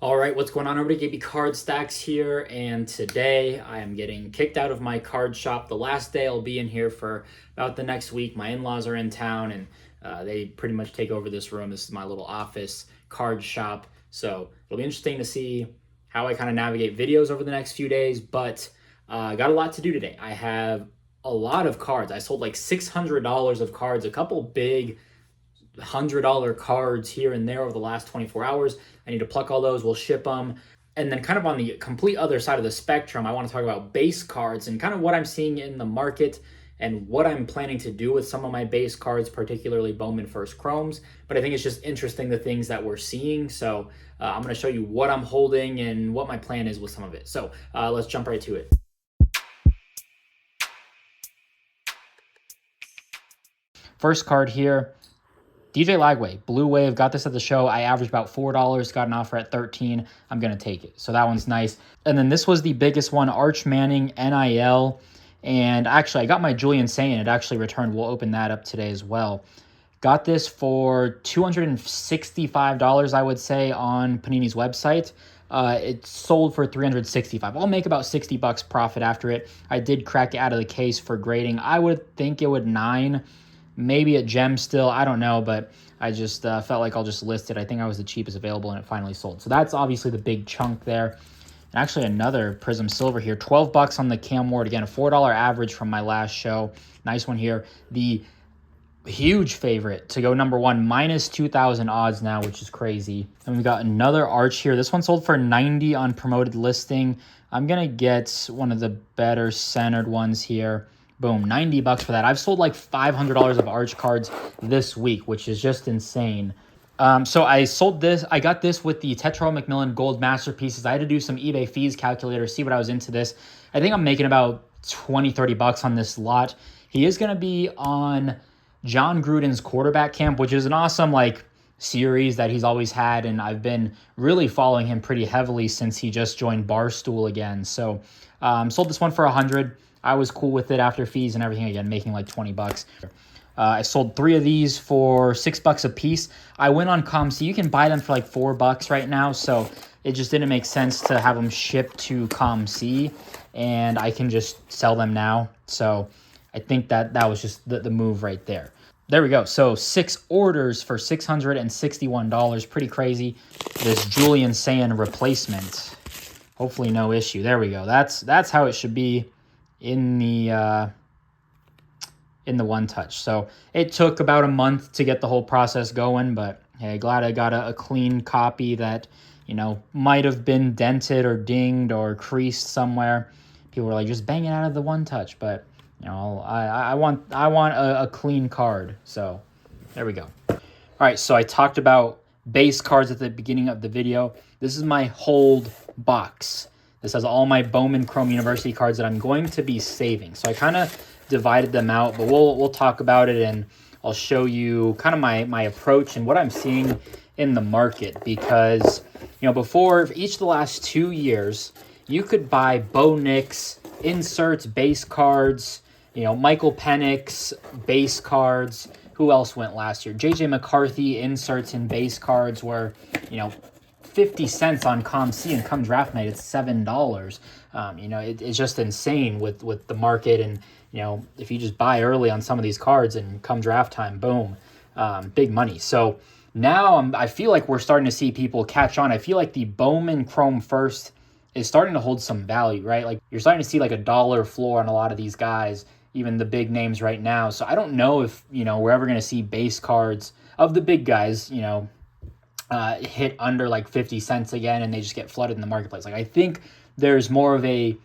All right, what's going on, everybody? KB Card Stacks here, and today I am getting kicked out of my card shop. The last day I'll be in here for about the next week. My in-laws are in town, and they pretty much take over this room. This is my little office card shop, so it'll be interesting to see how I kind of navigate videos over the next few days, but I got a lot to do today. I have a lot of cards. I sold like $600 of cards, a couple big $100 cards here and there over the last 24 hours. I need to pluck all those. We'll ship them. And then kind of on the complete other side of the spectrum, I want to talk about base cards and kind of what I'm seeing in the market and what I'm planning to do with some of my base cards, particularly Bowman First Chromes. But I think it's just interesting the things that we're seeing. So I'm going to show you what I'm holding and what my plan is with some of it. So let's jump right to it. First card here. DJ Lagway, Blue Wave, got this at the show. I averaged about $4, got an offer at $13. I'm going to take it. So that one's nice. And then this was the biggest one, Arch Manning, NIL. And actually, I got my Julian Sayin. It actually returned. We'll open that up today as well. Got this for $265, I would say, on Panini's website. It sold for $365. I'll make about $60 profit after it. I did crack it out of the case for grading. I would think it would 9. Maybe at Gem still, I don't know, but I just felt like I'll just list it. I think I was the cheapest available, and it finally sold. So that's obviously the big chunk there. And actually another Prism Silver here, $12 on the Cam Ward. Again, a $4 average from my last show. Nice one here. The huge favorite to go number one, minus 2,000 odds now, which is crazy. And we got another Arch here. This one sold for 90 on promoted listing. I'm going to get one of the better centered ones here. Boom, $90 for that. I've sold like $500 of Arch cards this week, which is just insane. So I sold this. I got this with the Tetra McMillan Gold Masterpieces. I had to do some eBay fees calculator, see what I was into this. I think I'm making about 20, $30 on this lot. He is going to be on John Gruden's quarterback camp, which is an awesome series that he's always had, and I've been really following him pretty heavily since he just joined Barstool again. So sold this one for 100. I was cool with it after fees and everything, again, making like $20. I sold 3 of these for $6 a piece. I went on ComC. You can buy them for like $4 right now, so it just didn't make sense to have them shipped to ComC, and I can just sell them now. So I think that was just the move right there. There we go. So 6 orders for $661. Pretty crazy. This Julian Sayin replacement. Hopefully no issue. There we go. That's how it should be in the one touch. So it took about a month to get the whole process going, but hey, glad I got a clean copy that, might have been dented or dinged or creased somewhere. People were like, just bang it out of the one touch, but I want a clean card. So there we go. All right, so I talked about base cards at the beginning of the video. This is my hold box. This has all my Bowman Chrome University cards that I'm going to be saving. So I kind of divided them out, but we'll talk about it, and I'll show you kind of my approach and what I'm seeing in the market. Because, before each of the last 2 years, you could buy Bo Nix inserts, base cards, Michael Penix base cards. Who else went last year? JJ McCarthy inserts and base cards were, 50 cents on ComC, and come draft night it's $7. It's just insane with the market, and if you just buy early on some of these cards and come draft time, boom, big money. So now I feel like we're starting to see people catch on. I feel like the Bowman Chrome First is starting to hold some value, right? Like you're starting to see like $1 floor on a lot of these guys, even the big names right now. So I don't know if we're ever going to see base cards of the big guys, hit under like 50 cents again, and they just get flooded in the marketplace. Like I think there's more of a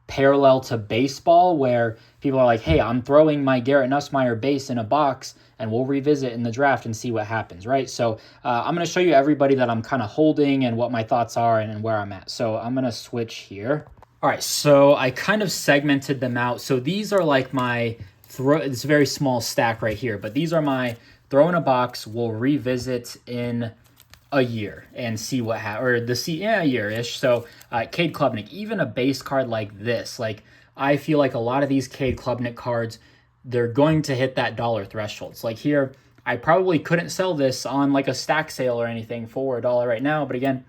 parallel to baseball where people are like, hey, I'm throwing my Garrett Nussmeier base in a box, and we'll revisit in the draft and see what happens, right? So I'm going to show you everybody that I'm kind of holding and what my thoughts are and where I'm at. So I'm going to switch here. All right, so I kind of segmented them out. So these are like my it's a very small stack right here, but these are my throw in a box. We'll revisit in a year and see what a year-ish. So Cade Klubnik, even a base card like this, like I feel like a lot of these Cade Klubnik cards, they're going to hit that dollar threshold. So like here, I probably couldn't sell this on like a stack sale or anything for $1 right now, but again,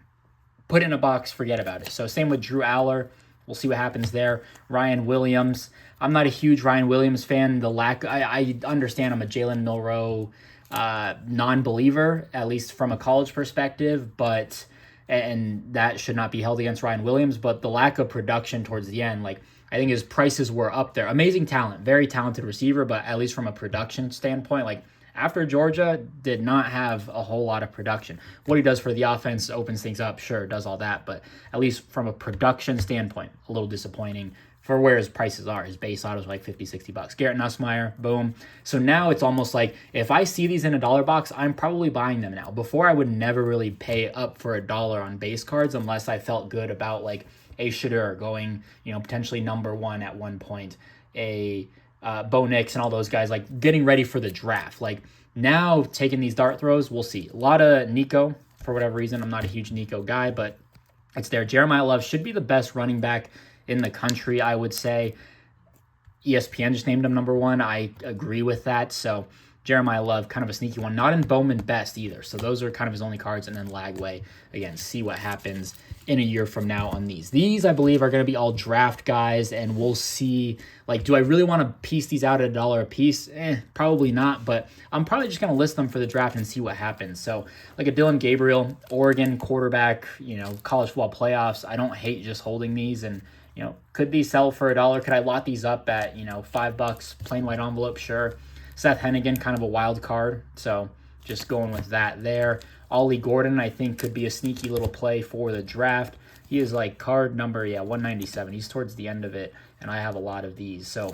put it in a box, forget about it. So same with Drew Aller. We'll see what happens there. Ryan Williams. I'm not a huge Ryan Williams fan. I understand I'm a Jalen Milroe non-believer, at least from a college perspective, but and that should not be held against Ryan Williams. But the lack of production towards the end, like I think his prices were up there. Amazing talent, very talented receiver, but at least from a production standpoint, like after Georgia, did not have a whole lot of production. What he does for the offense opens things up, sure, does all that, but at least from a production standpoint, a little disappointing for where his prices are. His base autos like $50-$60. Garrett Nussmeier, boom. So now it's almost like if I see these in a dollar box, I'm probably buying them now. Before, I would never really pay up for a dollar on base cards unless I felt good about like a Shadur going, potentially number one at one point, a Bo Nix and all those guys, like getting ready for the draft. Like now taking these dart throws, we'll see. A lot of Nico, for whatever reason. I'm not a huge Nico guy, but it's there. Jeremiah Love should be the best running back in the country, I would say. ESPN just named him number one. I agree with that. So Jeremiah Love, kind of a sneaky one. Not in Bowman Best either. So those are kind of his only cards. And then Lagway, again, see what happens in a year from now on these. These, I believe, are going to be all draft guys, and we'll see, like, do I really want to piece these out at $1 a piece? Probably not, but I'm probably just going to list them for the draft and see what happens. So, like a Dylan Gabriel, Oregon quarterback, college football playoffs, I don't hate just holding these, and could these sell for $1? Could I lot these up at, $5, plain white envelope? Sure. Seth Hennigan, kind of a wild card. So just going with that there. Ollie Gordon, I think, could be a sneaky little play for the draft. He is like card number, 197. He's towards the end of it, and I have a lot of these. So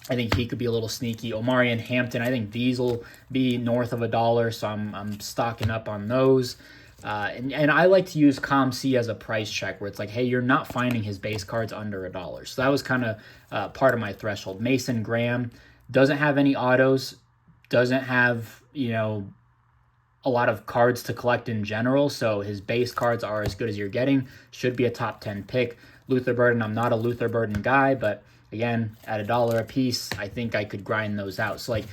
I think he could be a little sneaky. Omari and Hampton, I think these will be north of $1, so I'm stocking up on those. And I like to use ComC as a price check where it's like, hey, you're not finding his base cards under $1. So that was kind of part of my threshold. Mason Graham doesn't have any autos, doesn't have, a lot of cards to collect in general. So his base cards are as good as you're getting. Should be a top 10 pick. Luther Burden, I'm not a Luther Burden guy, but again, at $1 a piece, I think I could grind those out. So like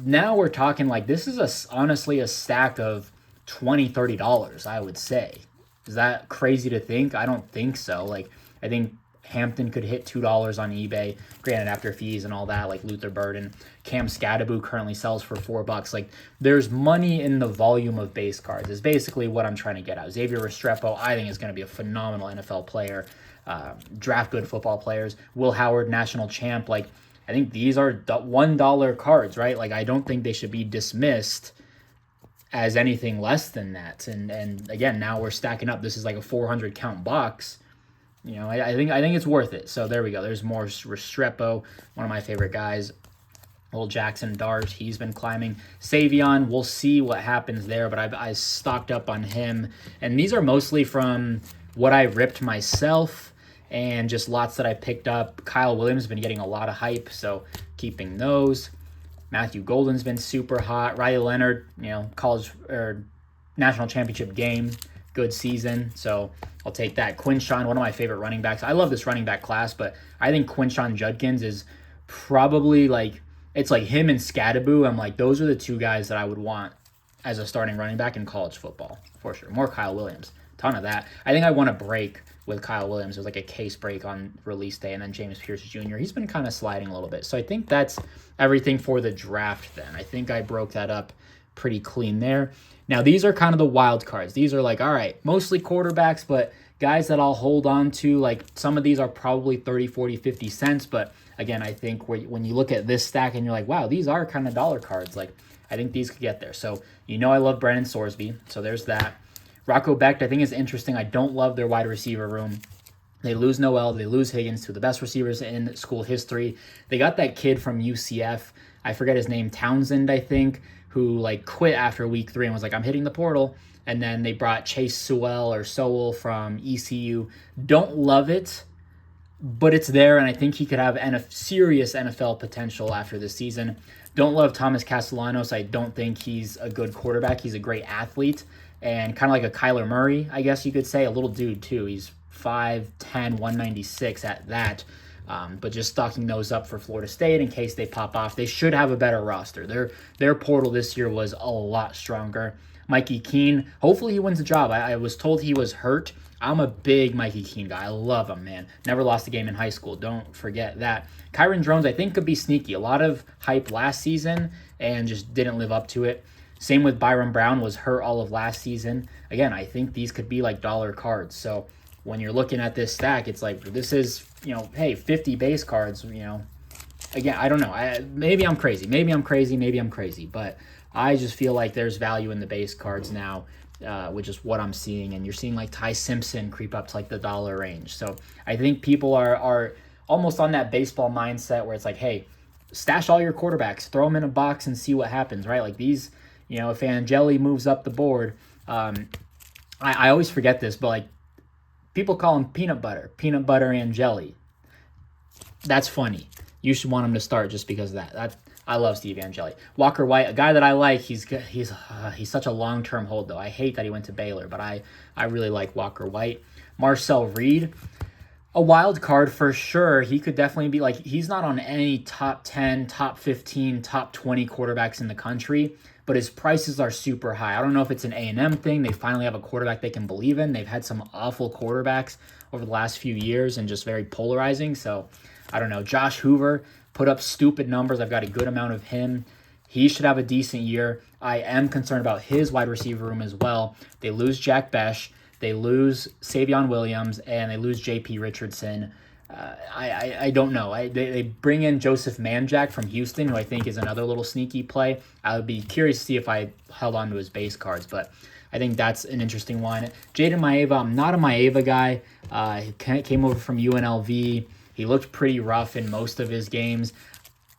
now we're talking like this is honestly a stack of $20-$30, I would say. Is that crazy to think? I don't think so. Like I think Hampton could hit $2 on eBay, granted after fees and all that, like Luther Burden. Cam Scadaboo currently sells for $4. Like there's money in the volume of base cards is basically what I'm trying to get at. Xavier Restrepo, I think, is going to be a phenomenal NFL player. Draft good football players. Will Howard, national champ. Like I think these are $1 cards, right? Like I don't think they should be dismissed as anything less than that. And again, now we're stacking up. This is like a 400 count box. I think it's worth it. So there we go. There's more Restrepo, one of my favorite guys. Old Jackson Dart, he's been climbing. Savion, we'll see what happens there, but I stocked up on him. And these are mostly from what I ripped myself and just lots that I picked up. Kyle Williams has been getting a lot of hype, so keeping those. Matthew Golden's been super hot. Riley Leonard, college or national championship game, good season, so I'll take that. Quinshawn, one of my favorite running backs. I love this running back class, but I think Quinshawn Judkins is probably like, it's like him and Scadaboo. I'm like, those are the two guys that I would want as a starting running back in college football, for sure. More Kyle Williams, ton of that. I think I want to break with Kyle Williams. It was like a case break on release day, and then James Pierce Jr. He's been kind of sliding a little bit. So I think that's everything for the draft then. I think I broke that up pretty clean there. Now, these are kind of the wild cards. These are like, all right, mostly quarterbacks, but guys that I'll hold on to. Like some of these are probably 30, 40, 50 cents. But again, I think when you look at this stack and you're like, wow, these are kind of dollar cards. Like I think these could get there. So I love Brennan Sorsby. So there's that. Rocco Becht, I think, is interesting. I don't love their wide receiver room. They lose Noel. They lose Higgins, two of the best receivers in school history. They got that kid from UCF. I forget his name, Townsend, I think, who like quit after week 3 and was like, I'm hitting the portal. And then they brought Chase Sewell from ECU. Don't love it, but it's there, and I think he could have serious NFL potential after this season. Don't love Thomas Castellanos. I don't think he's a good quarterback. He's a great athlete, and kind of like a Kyler Murray, I guess you could say. A little dude, too. He's 5'10", 196 at that. But just stocking those up for Florida State in case they pop off. They should have a better roster. Their portal this year was a lot stronger. Mikey Keene, hopefully he wins the job. I was told he was hurt. I'm a big Mikey Keene guy. I love him, man. Never lost a game in high school. Don't forget that. Kyron Drones, I think, could be sneaky. A lot of hype last season and just didn't live up to it. Same with Byron Brown, was hurt all of last season. Again, I think these could be like dollar cards. So when you're looking at this stack, it's like, this is, hey, 50 base cards, Again, I don't know. Maybe I'm crazy. But I just feel like there's value in the base cards now, which is what I'm seeing. And you're seeing like Ty Simpson creep up to like the dollar range. So I think people are almost on that baseball mindset where it's like, hey, stash all your quarterbacks, throw them in a box and see what happens, right? Like these, if Angeli moves up the board, I always forget this, but like people call him peanut butter Angeli. That's funny. You should want him to start just because of that. I love Steve Angeli. Walker White, a guy that I like. He's such a long-term hold though. I hate that he went to Baylor, but I really like Walker White. Marcel Reed, a wild card for sure. He could definitely be like, he's not on any top 10, top 15, top 20 quarterbacks in the country, but his prices are super high. I don't know if it's an A&M thing. They finally have a quarterback they can believe in. They've had some awful quarterbacks over the last few years and just very polarizing. So I don't know. Josh Hoover put up stupid numbers. I've got a good amount of him. He should have a decent year. I am concerned about his wide receiver room as well. They lose Jack Besh. They lose Savion Williams, and they lose J.P. Richardson. I don't know. They bring in Joseph Manjack from Houston, who I think is another little sneaky play. I would be curious to see if I held on to his base cards, but I think that's an interesting one. Jaden Maeva, I'm not a Maeva guy. He came over from UNLV. He looked pretty rough in most of his games.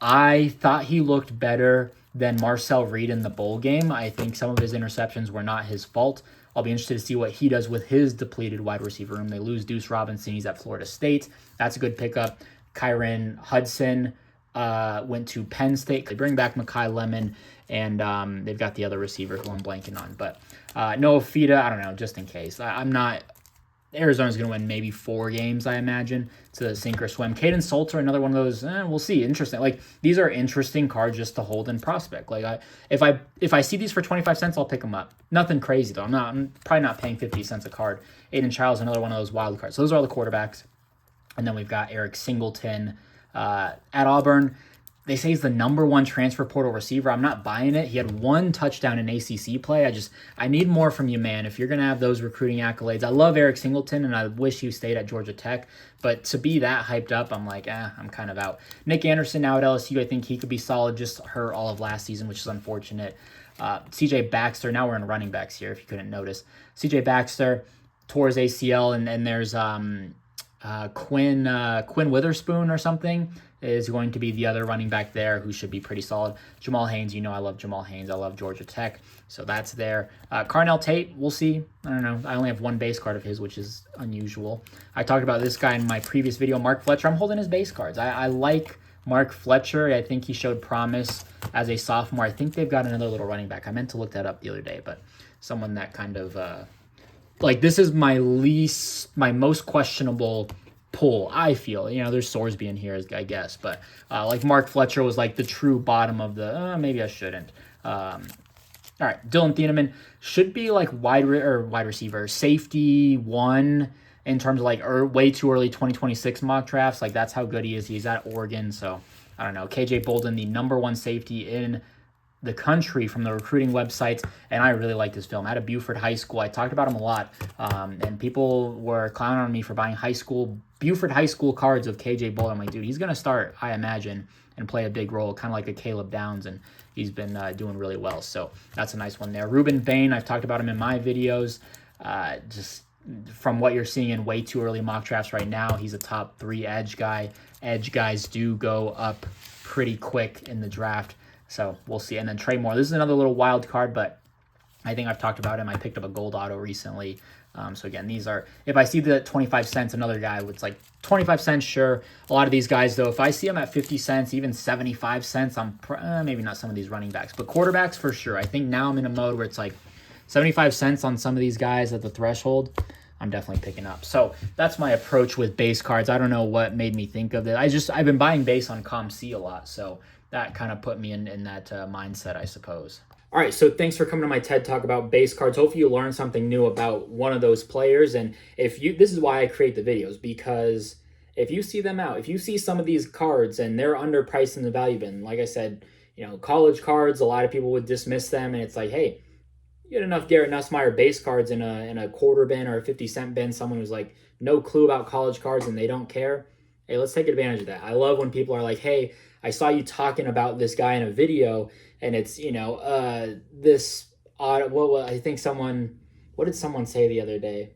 I thought he looked better than Marcel Reed in the bowl game. I think some of his interceptions were not his fault. I'll be interested to see what he does with his depleted wide receiver room. They lose Deuce Robinson. He's at Florida State. That's a good pickup. Kyron Hudson went to Penn State. They bring back Mekhi Lemon, and they've got the other receiver who I'm blanking on. But Noah Fida, I don't know, just in case. I'm not... Arizona's going to win maybe 4 games, I imagine. It's a sink or swim. Caden Salter, another one of those, we'll see. Interesting. Like, these are interesting cards just to hold in prospect. Like, if I see these for 25 cents, I'll pick them up. Nothing crazy, though. I'm probably not paying 50 cents a card. Aiden Childs, another one of those wild cards. So those are all the quarterbacks. And then we've got Eric Singleton at Auburn. They say he's the #1 transfer portal receiver. I'm not buying it. He had 1 touchdown in ACC play. I need more from you, man. If you're going to have those recruiting accolades, I love Eric Singleton, and I wish he stayed at Georgia Tech. But to be that hyped up, I'm like, I'm kind of out. Nick Anderson now at LSU. I think he could be solid. Just hurt all of last season, which is unfortunate. CJ Baxter. Now we're in running backs here, if you couldn't notice. CJ Baxter tore his ACL, and there's Quinn Witherspoon or something is going to be the other running back there who should be pretty solid. Jamal Haynes, I love Jamal Haynes. I love Georgia Tech, so that's there. Carnell Tate, we'll see. I don't know. I only have 1 base card of his, which is unusual. I talked about this guy in my previous video, Mark Fletcher. I'm holding his base cards. I like Mark Fletcher. I think he showed promise as a sophomore. I think they've got another little running back. I meant to look that up the other day, but someone that kind of... this is my most questionable pull, I feel. There's Sorsby in here, I guess, but like Mark Fletcher was like the true bottom of the, maybe I shouldn't. All right, Dylan Thieneman should be like wide receiver, safety 1 in terms of like way too early 2026 mock drafts. Like that's how good he is. He's at Oregon, so I don't know. KJ Bolden, the #1 safety in the country from the recruiting websites, and I really like this film. Out of Buford High School, I talked about him a lot, and people were clowning on me for buying Buford High School cards of KJ Bolden. I'm like, dude, he's going to start, I imagine, and play a big role, kind of like a Caleb Downs, and he's been doing really well, so that's a nice one there. Ruben Bain, I've talked about him in my videos. Just from what you're seeing in way too early mock drafts right now, he's a top 3 edge guy. Edge guys do go up pretty quick in the draft, so we'll see. And then Trey Moore. This is another little wild card, but I think I've talked about him. I picked up a gold auto recently. So again, these are, if I see the 25 cents, another guy with like 25 cents, sure. A lot of these guys, though, if I see them at 50 cents, even 75 cents, I'm maybe not some of these running backs, but quarterbacks for sure. I think now I'm in a mode where it's like 75 cents on some of these guys at the threshold. I'm definitely picking up. So that's my approach with base cards. I don't know what made me think of it. I've been buying base on ComC a lot, so that kind of put me in that mindset, I suppose. All right, so thanks for coming to my TED Talk about base cards. Hopefully you learned something new about one of those players. And if you, this is why I create the videos, because if you see them out, if you see some of these cards and they're underpriced in the value bin, like I said, college cards, a lot of people would dismiss them, and it's like, hey, you get enough Garrett Nussmeier base cards in a quarter bin or a 50-cent bin, someone who's like no clue about college cards and they don't care. Hey, let's take advantage of that. I love when people are like, hey, I saw you talking about this guy in a video, and it's, this odd, what I think someone, what did someone say the other day?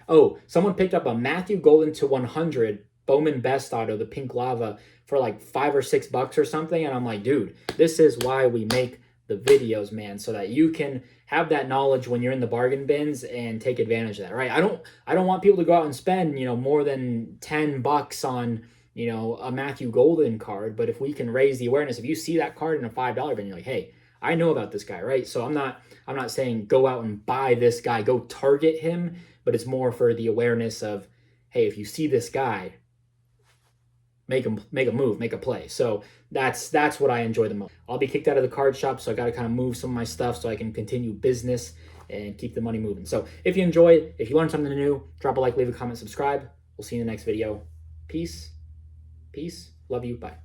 Oh, someone picked up a Matthew Golden to 100 Bowman Best Auto, the pink lava, for like $5 or $6 or something. And I'm like, dude, this is why we make the videos, man, so that you can have that knowledge when you're in the bargain bins and take advantage of that, right? I don't want people to go out and spend, more than $10 on, a Matthew Golden card. But if we can raise the awareness, if you see that card in a $5 bin, you're like, hey, I know about this guy, right? So I'm not saying go out and buy this guy, go target him, but it's more for the awareness of, hey, if you see this guy, make a move, make a play. So that's what I enjoy the most. I'll be kicked out of the card shop, so I got to kind of move some of my stuff so I can continue business and keep the money moving. So if you enjoyed, if you learned something new, drop a like, leave a comment, subscribe. We'll see you in the next video. Peace. Love you. Bye.